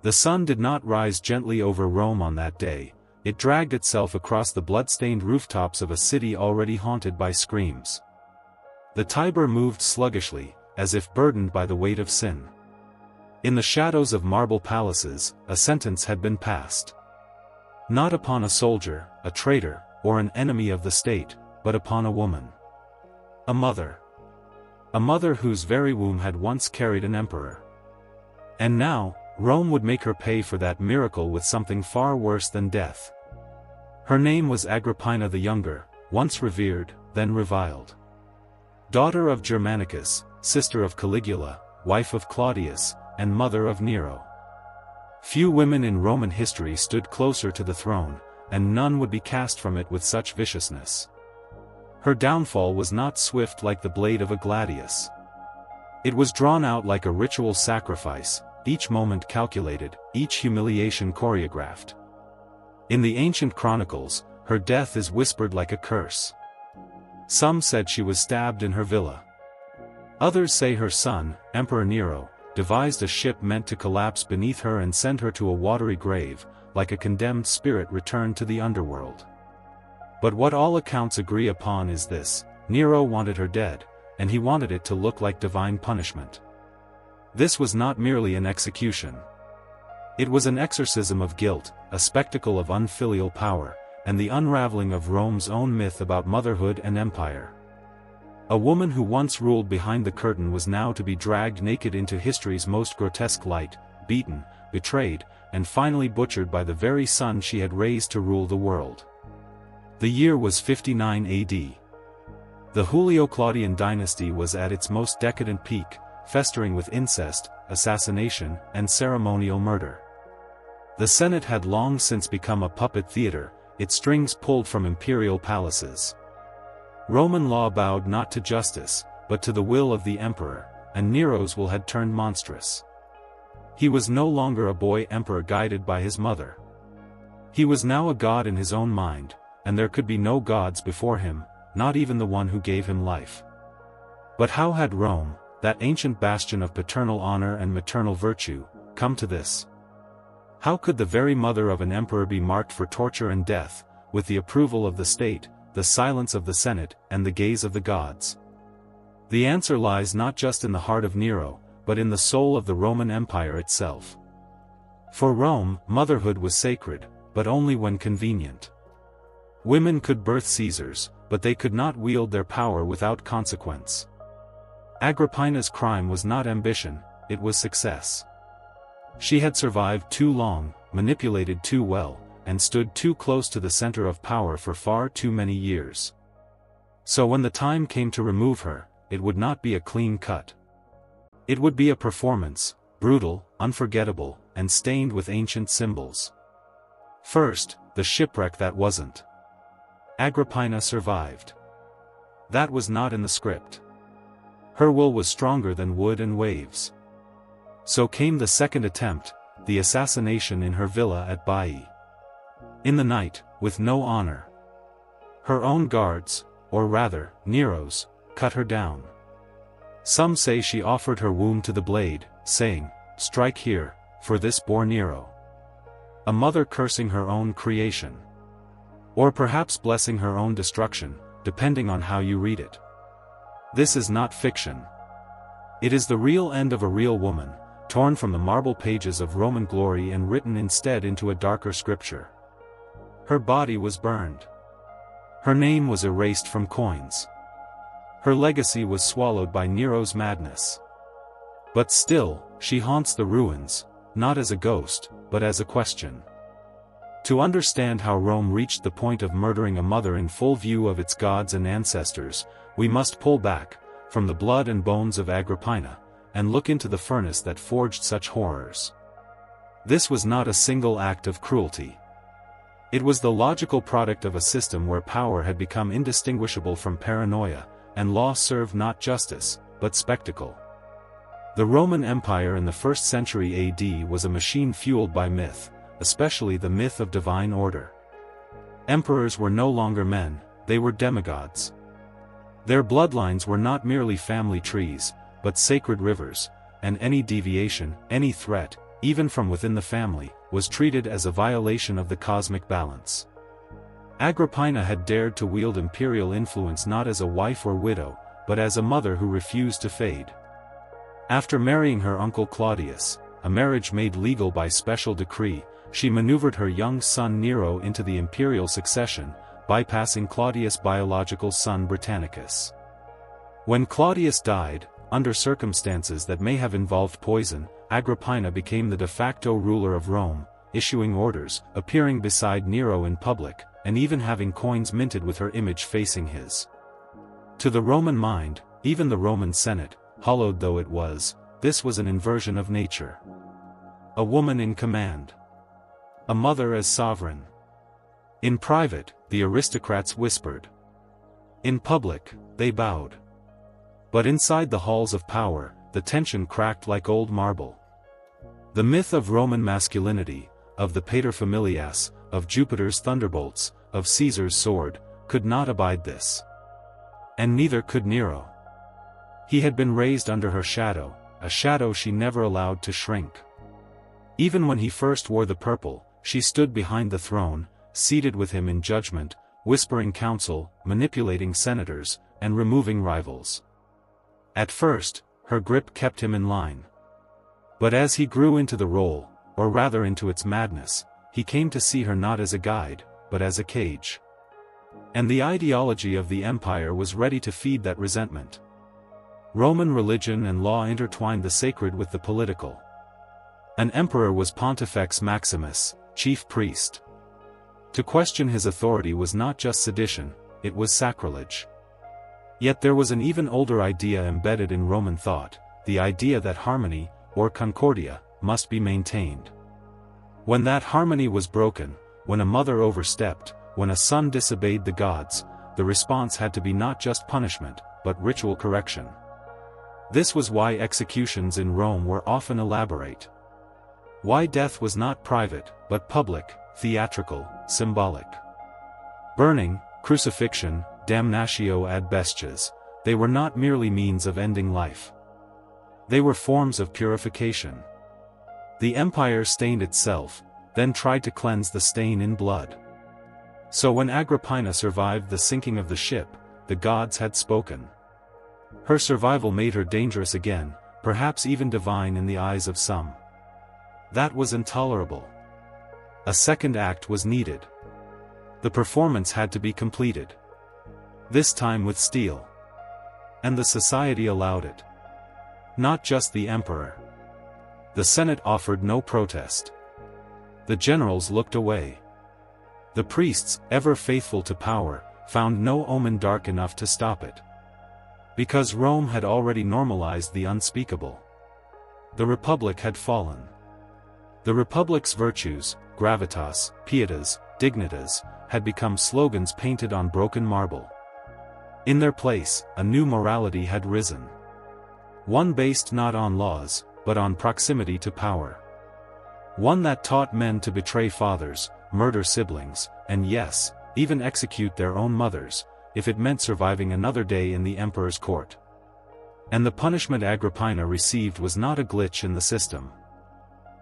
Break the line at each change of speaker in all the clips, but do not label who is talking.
The sun did not rise gently over Rome on that day, it dragged itself across the blood-stained rooftops of a city already haunted by screams. The Tiber moved sluggishly, as if burdened by the weight of sin. In the shadows of marble palaces, a sentence had been passed. Not upon a soldier, a traitor, or an enemy of the state, but upon a woman. A mother. A mother whose very womb had once carried an emperor. And now, Rome would make her pay for that miracle with something far worse than death. Her name was Agrippina the Younger, once revered, then reviled. Daughter of Germanicus, sister of Caligula, wife of Claudius, and mother of Nero. Few women in Roman history stood closer to the throne, and none would be cast from it with such viciousness. Her downfall was not swift like the blade of a gladius. It was drawn out like a ritual sacrifice, each moment calculated, each humiliation choreographed. In the ancient chronicles, her death is whispered like a curse. Some said she was stabbed in her villa. Others say her son, Emperor Nero, devised a ship meant to collapse beneath her and send her to a watery grave, like a condemned spirit returned to the underworld. But what all accounts agree upon is this: Nero wanted her dead, and he wanted it to look like divine punishment. This was not merely an execution. It was an exorcism of guilt, a spectacle of unfilial power, and the unraveling of Rome's own myth about motherhood and empire. A woman who once ruled behind the curtain was now to be dragged naked into history's most grotesque light, beaten, betrayed, and finally butchered by the very son she had raised to rule the world. The year was 59 AD. The Julio-Claudian dynasty was at its most decadent peak, festering with incest, assassination, and ceremonial murder. The Senate had long since become a puppet theater, its strings pulled from imperial palaces. Roman law bowed not to justice, but to the will of the emperor, and Nero's will had turned monstrous. He was no longer a boy emperor guided by his mother. He was now a god in his own mind, and there could be no gods before him, not even the one who gave him life. But how had Rome, that ancient bastion of paternal honor and maternal virtue, come to this? How could the very mother of an emperor be marked for torture and death, with the approval of the state, the silence of the Senate, and the gaze of the gods? The answer lies not just in the heart of Nero, but in the soul of the Roman Empire itself. For Rome, motherhood was sacred, but only when convenient. Women could birth Caesars, but they could not wield their power without consequence. Agrippina's crime was not ambition, it was success. She had survived too long, manipulated too well, and stood too close to the center of power for far too many years. So when the time came to remove her, it would not be a clean cut. It would be a performance, brutal, unforgettable, and stained with ancient symbols. First, the shipwreck that wasn't. Agrippina survived. That was not in the script. Her will was stronger than wood and waves. So came the second attempt, the assassination in her villa at Baiae. In the night, with no honor. Her own guards, or rather, Nero's, cut her down. Some say she offered her womb to the blade, saying, "Strike here, for this bore Nero." A mother cursing her own creation. Or perhaps blessing her own destruction, depending on how you read it. This is not fiction. It is the real end of a real woman, torn from the marble pages of Roman glory and written instead into a darker scripture. Her body was burned. Her name was erased from coins. Her legacy was swallowed by Nero's madness. But still, she haunts the ruins, not as a ghost, but as a question. To understand how Rome reached the point of murdering a mother in full view of its gods and ancestors, we must pull back, from the blood and bones of Agrippina, and look into the furnace that forged such horrors. This was not a single act of cruelty. It was the logical product of a system where power had become indistinguishable from paranoia, and law served not justice, but spectacle. The Roman Empire in the 1st century AD was a machine fueled by myth, especially the myth of divine order. Emperors were no longer men, they were demigods. Their bloodlines were not merely family trees, but sacred rivers, and any deviation, any threat, even from within the family, was treated as a violation of the cosmic balance. Agrippina had dared to wield imperial influence not as a wife or widow, but as a mother who refused to fade. After marrying her uncle Claudius, a marriage made legal by special decree, she maneuvered her young son Nero into the imperial succession, bypassing Claudius' biological son Britannicus. When Claudius died, under circumstances that may have involved poison, Agrippina became the de facto ruler of Rome, issuing orders, appearing beside Nero in public, and even having coins minted with her image facing his. To the Roman mind, even the Roman Senate, hallowed though it was, this was an inversion of nature. A woman in command. A mother as sovereign. In private, the aristocrats whispered. In public, they bowed. But inside the halls of power, the tension cracked like old marble. The myth of Roman masculinity, of the paterfamilias, of Jupiter's thunderbolts, of Caesar's sword, could not abide this. And neither could Nero. He had been raised under her shadow, a shadow she never allowed to shrink. Even when he first wore the purple, she stood behind the throne, seated with him in judgment, whispering counsel, manipulating senators, and removing rivals. At first, her grip kept him in line. But as he grew into the role, or rather into its madness, he came to see her not as a guide, but as a cage. And the ideology of the empire was ready to feed that resentment. Roman religion and law intertwined the sacred with the political. An emperor was Pontifex Maximus, chief priest. To question his authority was not just sedition, it was sacrilege. Yet there was an even older idea embedded in Roman thought, the idea that harmony, or concordia, must be maintained. When that harmony was broken, when a mother overstepped, when a son disobeyed the gods, the response had to be not just punishment, but ritual correction. This was why executions in Rome were often elaborate. Why death was not private, but public, theatrical, symbolic. Burning, crucifixion, damnatio ad bestias, they were not merely means of ending life. They were forms of purification. The empire stained itself, then tried to cleanse the stain in blood. So when Agrippina survived the sinking of the ship, the gods had spoken. Her survival made her dangerous again, perhaps even divine in the eyes of some. That was intolerable. A second act was needed. The performance had to be completed. This time with steel. And the society allowed it. Not just the emperor. The Senate offered no protest. The generals looked away. The priests, ever faithful to power, found no omen dark enough to stop it. Because Rome had already normalized the unspeakable. The Republic had fallen. The Republic's virtues, gravitas, pietas, dignitas, had become slogans painted on broken marble. In their place, a new morality had risen. One based not on laws, but on proximity to power. One that taught men to betray fathers, murder siblings, and yes, even execute their own mothers, if it meant surviving another day in the emperor's court. And the punishment Agrippina received was not a glitch in the system.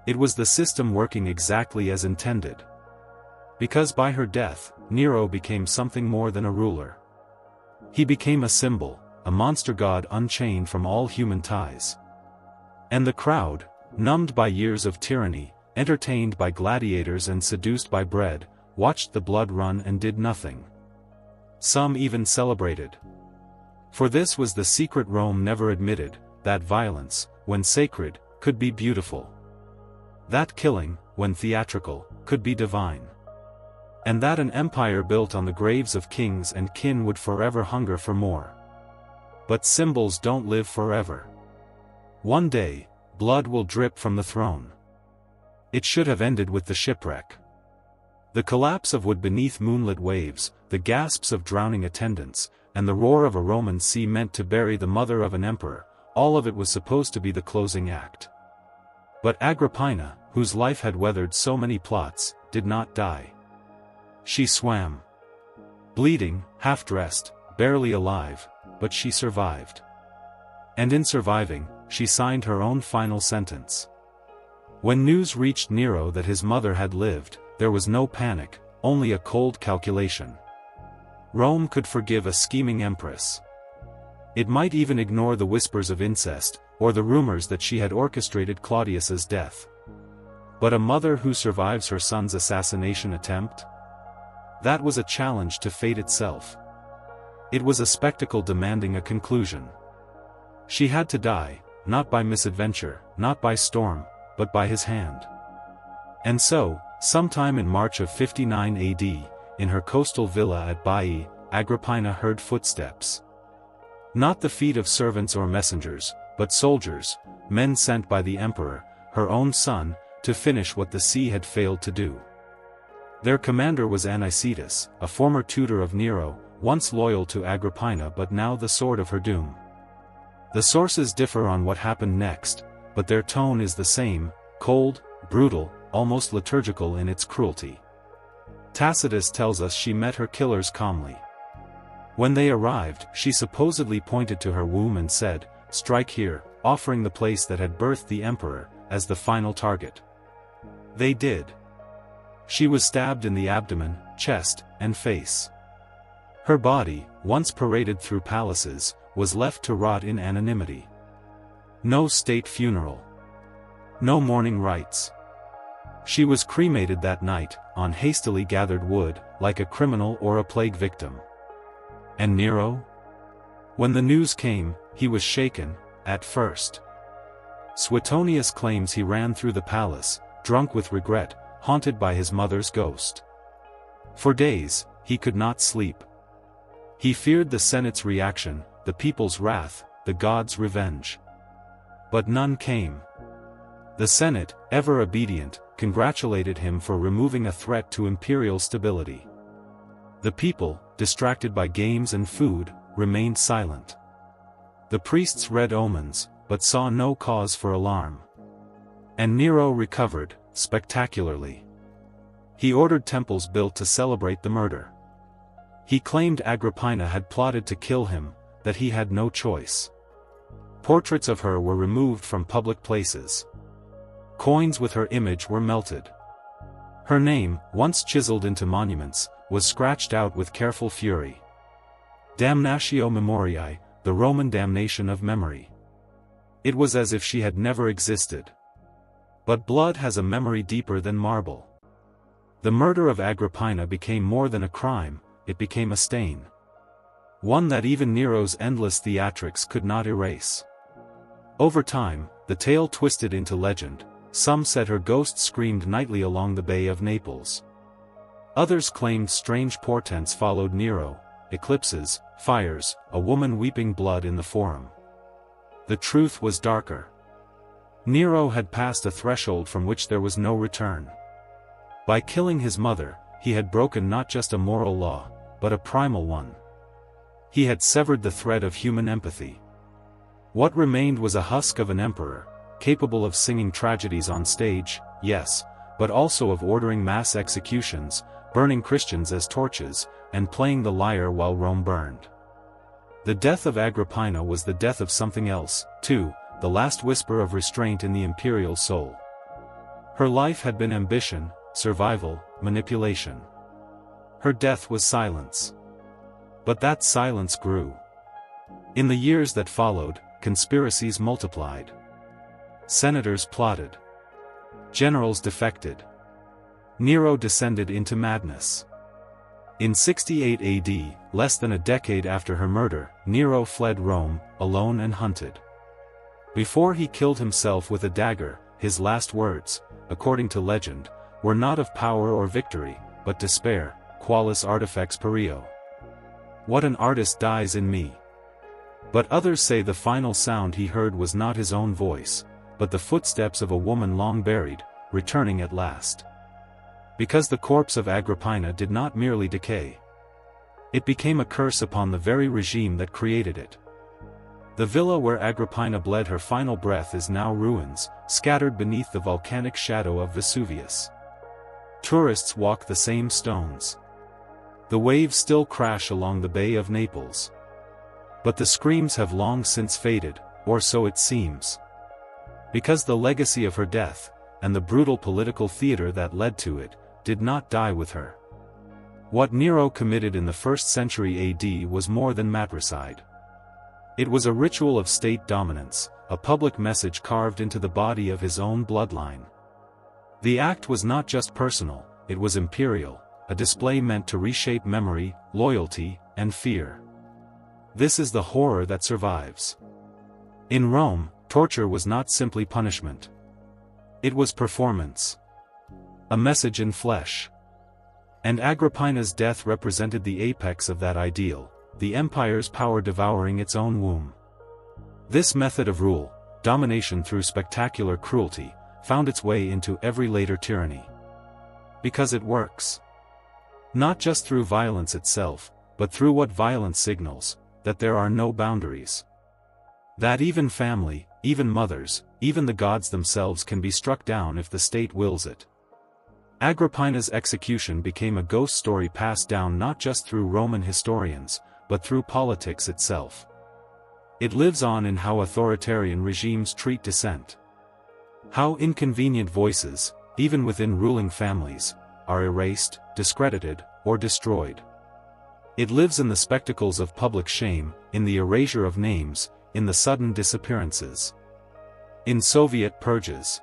It was the system working exactly as intended. Because by her death, Nero became something more than a ruler. He became a symbol, a monster god unchained from all human ties. And the crowd, numbed by years of tyranny, entertained by gladiators and seduced by bread, watched the blood run and did nothing. Some even celebrated. For this was the secret Rome never admitted, that violence, when sacred, could be beautiful. That killing, when theatrical, could be divine. And that an empire built on the graves of kings and kin would forever hunger for more. But symbols don't live forever. One day, blood will drip from the throne. It should have ended with the shipwreck. The collapse of wood beneath moonlit waves, the gasps of drowning attendants, and the roar of a Roman sea meant to bury the mother of an emperor, all of it was supposed to be the closing act. But Agrippina, whose life had weathered so many plots, did not die. She swam. Bleeding, half-dressed, barely alive, but she survived. And in surviving, she signed her own final sentence. When news reached Nero that his mother had lived, there was no panic, only a cold calculation. Rome could forgive a scheming empress. It might even ignore the whispers of incest, or the rumors that she had orchestrated Claudius's death. But a mother who survives her son's assassination attempt? That was a challenge to fate itself. It was a spectacle demanding a conclusion. She had to die, not by misadventure, not by storm, but by his hand. And so, sometime in March of 59 AD, in her coastal villa at Baiae, Agrippina heard footsteps. Not the feet of servants or messengers, but soldiers, men sent by the emperor, her own son, to finish what the sea had failed to do. Their commander was Anicetus, a former tutor of Nero, once loyal to Agrippina but now the sword of her doom. The sources differ on what happened next, but their tone is the same, cold, brutal, almost liturgical in its cruelty. Tacitus tells us she met her killers calmly. When they arrived, she supposedly pointed to her womb and said, "Strike here," offering the place that had birthed the emperor, as the final target. They did. She was stabbed in the abdomen, chest, and face. Her body, once paraded through palaces, was left to rot in anonymity. No state funeral. No mourning rites. She was cremated that night, on hastily gathered wood, like a criminal or a plague victim. And Nero? When the news came, he was shaken, at first. Suetonius claims he ran through the palace, drunk with regret, haunted by his mother's ghost. For days, he could not sleep. He feared the Senate's reaction, the people's wrath, the gods' revenge. But none came. The Senate, ever obedient, congratulated him for removing a threat to imperial stability. The people, distracted by games and food, remained silent. The priests read omens, but saw no cause for alarm. And Nero recovered, spectacularly. He ordered temples built to celebrate the murder. He claimed Agrippina had plotted to kill him, that he had no choice. Portraits of her were removed from public places. Coins with her image were melted. Her name, once chiseled into monuments, was scratched out with careful fury. Damnatio memoriae, the Roman damnation of memory. It was as if she had never existed. But blood has a memory deeper than marble. The murder of Agrippina became more than a crime, it became a stain. One that even Nero's endless theatrics could not erase. Over time, the tale twisted into legend. Some said her ghost screamed nightly along the Bay of Naples. Others claimed strange portents followed Nero, eclipses, fires, a woman weeping blood in the Forum. The truth was darker. Nero had passed a threshold from which there was no return. By killing his mother, he had broken not just a moral law, but a primal one. He had severed the thread of human empathy. What remained was a husk of an emperor, capable of singing tragedies on stage, yes, but also of ordering mass executions, burning Christians as torches, and playing the lyre while Rome burned. The death of Agrippina was the death of something else, too, the last whisper of restraint in the imperial soul. Her life had been ambition, survival, manipulation. Her death was silence. But that silence grew. In the years that followed, conspiracies multiplied. Senators plotted. Generals defected. Nero descended into madness. In 68 AD, less than a decade after her murder, Nero fled Rome, alone and hunted. Before he killed himself with a dagger, his last words, according to legend, were not of power or victory, but despair, qualis artifex perio. What an artist dies in me. But others say the final sound he heard was not his own voice, but the footsteps of a woman long buried, returning at last. Because the corpse of Agrippina did not merely decay. It became a curse upon the very regime that created it. The villa where Agrippina bled her final breath is now ruins, scattered beneath the volcanic shadow of Vesuvius. Tourists walk the same stones. The waves still crash along the Bay of Naples. But the screams have long since faded, or so it seems. Because the legacy of her death, and the brutal political theater that led to it, did not die with her. What Nero committed in the 1st century AD was more than matricide. It was a ritual of state dominance, a public message carved into the body of his own bloodline. The act was not just personal, it was imperial, a display meant to reshape memory, loyalty, and fear. This is the horror that survives. In Rome, torture was not simply punishment. It was performance. A message in flesh. And Agrippina's death represented the apex of that ideal, the empire's power devouring its own womb. This method of rule, domination through spectacular cruelty, found its way into every later tyranny. Because it works. Not just through violence itself, but through what violence signals, that there are no boundaries. That even family, even mothers, even the gods themselves can be struck down if the state wills it. Agrippina's execution became a ghost story passed down not just through Roman historians, but through politics itself. It lives on in how authoritarian regimes treat dissent. How inconvenient voices, even within ruling families, are erased, discredited, or destroyed. It lives in the spectacles of public shame, in the erasure of names, in the sudden disappearances. In Soviet purges.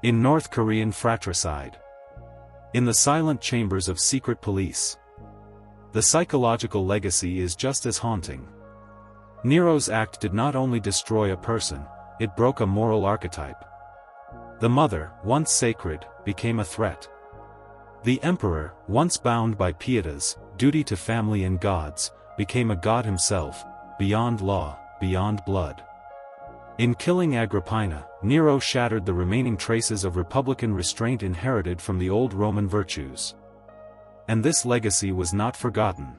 In North Korean fratricide. In the silent chambers of secret police. The psychological legacy is just as haunting. Nero's act did not only destroy a person, it broke a moral archetype. The mother, once sacred, became a threat. The emperor, once bound by pietas, duty to family and gods, became a god himself, beyond law, beyond blood. In killing Agrippina, Nero shattered the remaining traces of republican restraint inherited from the old Roman virtues. And this legacy was not forgotten.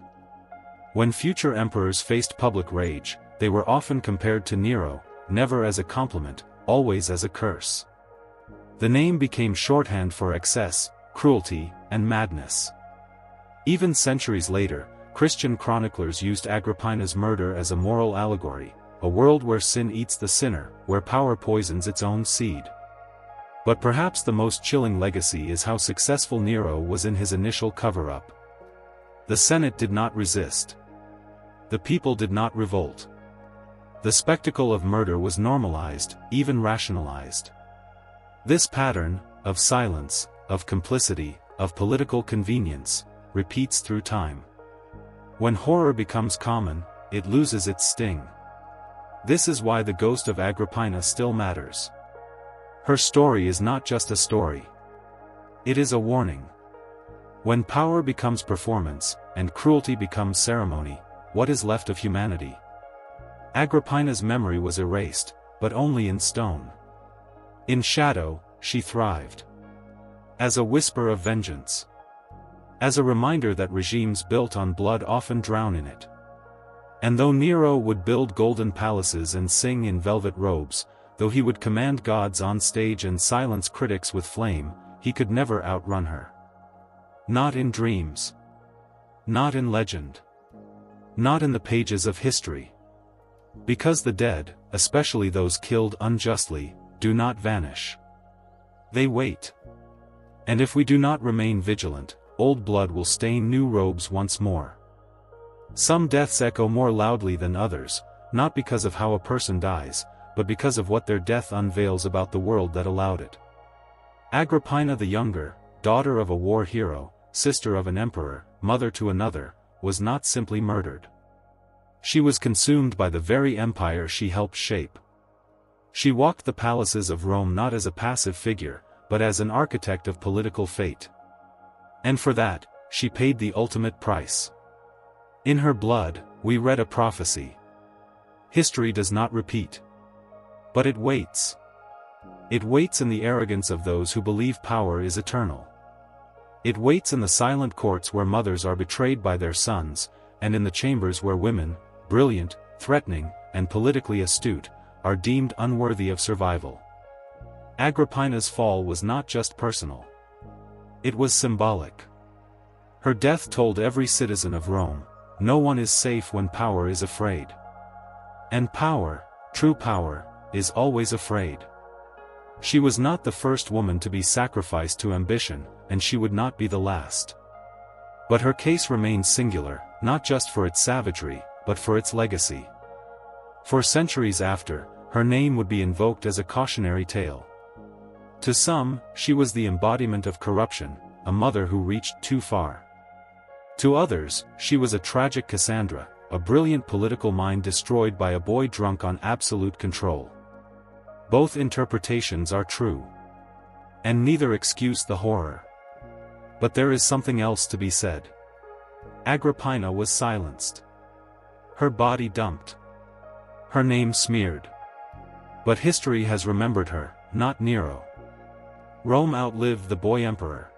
When future emperors faced public rage, they were often compared to Nero, never as a compliment, always as a curse. The name became shorthand for excess, cruelty, and madness. Even centuries later, Christian chroniclers used Agrippina's murder as a moral allegory, a world where sin eats the sinner, where power poisons its own seed. But perhaps the most chilling legacy is how successful Nero was in his initial cover-up. The Senate did not resist. The people did not revolt. The spectacle of murder was normalized, even rationalized. This pattern, of silence, of complicity, of political convenience, repeats through time. When horror becomes common, it loses its sting. This is why the ghost of Agrippina still matters. Her story is not just a story. It is a warning. When power becomes performance, and cruelty becomes ceremony, what is left of humanity? Agrippina's memory was erased, but only in stone. In shadow, she thrived. As a whisper of vengeance. As a reminder that regimes built on blood often drown in it. And though Nero would build golden palaces and sing in velvet robes, though he would command gods on stage and silence critics with flame, he could never outrun her. Not in dreams. Not in legend. Not in the pages of history. Because the dead, especially those killed unjustly, do not vanish. They wait. And if we do not remain vigilant, old blood will stain new robes once more. Some deaths echo more loudly than others, not because of how a person dies, but because of what their death unveils about the world that allowed it. Agrippina the Younger, daughter of a war hero, sister of an emperor, mother to another, was not simply murdered. She was consumed by the very empire she helped shape. She walked the palaces of Rome not as a passive figure, but as an architect of political fate. And for that, she paid the ultimate price. In her blood, we read a prophecy. History does not repeat. But it waits. It waits in the arrogance of those who believe power is eternal. It waits in the silent courts where mothers are betrayed by their sons, and in the chambers where women, brilliant, threatening, and politically astute, are deemed unworthy of survival. Agrippina's fall was not just personal. It was symbolic. Her death told every citizen of Rome, no one is safe when power is afraid. And power, true power, is always afraid. She was not the first woman to be sacrificed to ambition, and she would not be the last. But her case remains singular, not just for its savagery, but for its legacy. For centuries after, her name would be invoked as a cautionary tale. To some, she was the embodiment of corruption, a mother who reached too far. To others, she was a tragic Cassandra, a brilliant political mind destroyed by a boy drunk on absolute control. Both interpretations are true. And neither excuse the horror. But there is something else to be said. Agrippina was silenced. Her body dumped. Her name smeared. But history has remembered her, not Nero. Rome outlived the boy emperor.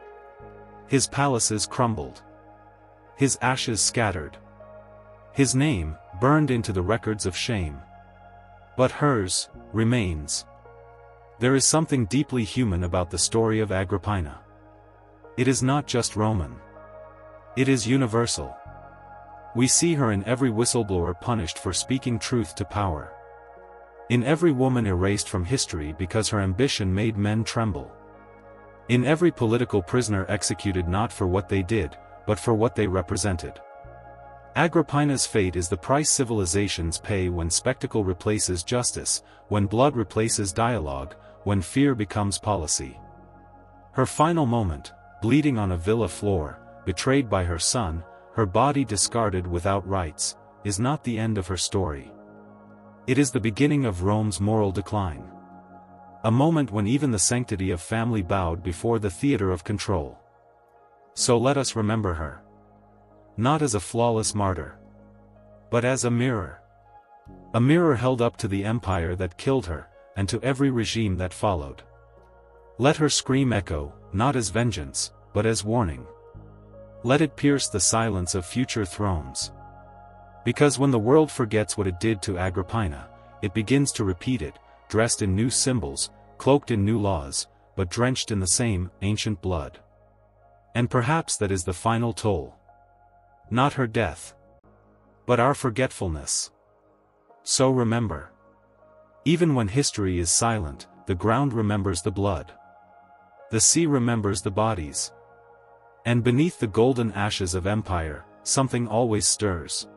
His palaces crumbled. His ashes scattered. His name, burned into the records of shame. But hers, remains. There is something deeply human about the story of Agrippina. It is not just Roman. It is universal. We see her in every whistleblower punished for speaking truth to power. In every woman erased from history because her ambition made men tremble. In every political prisoner executed not for what they did, but for what they represented. Agrippina's fate is the price civilizations pay when spectacle replaces justice, when blood replaces dialogue, when fear becomes policy. Her final moment, bleeding on a villa floor, betrayed by her son, her body discarded without rights, is not the end of her story. It is the beginning of Rome's moral decline. A moment when even the sanctity of family bowed before the theater of control. So let us remember her. Not as a flawless martyr. But as a mirror. A mirror held up to the empire that killed her, and to every regime that followed. Let her scream echo, not as vengeance, but as warning. Let it pierce the silence of future thrones. Because when the world forgets what it did to Agrippina, it begins to repeat it, dressed in new symbols, cloaked in new laws, but drenched in the same ancient blood. And perhaps that is the final toll. Not her death, but our forgetfulness. So remember. Even when history is silent, the ground remembers the blood. The sea remembers the bodies. And beneath the golden ashes of empire, something always stirs.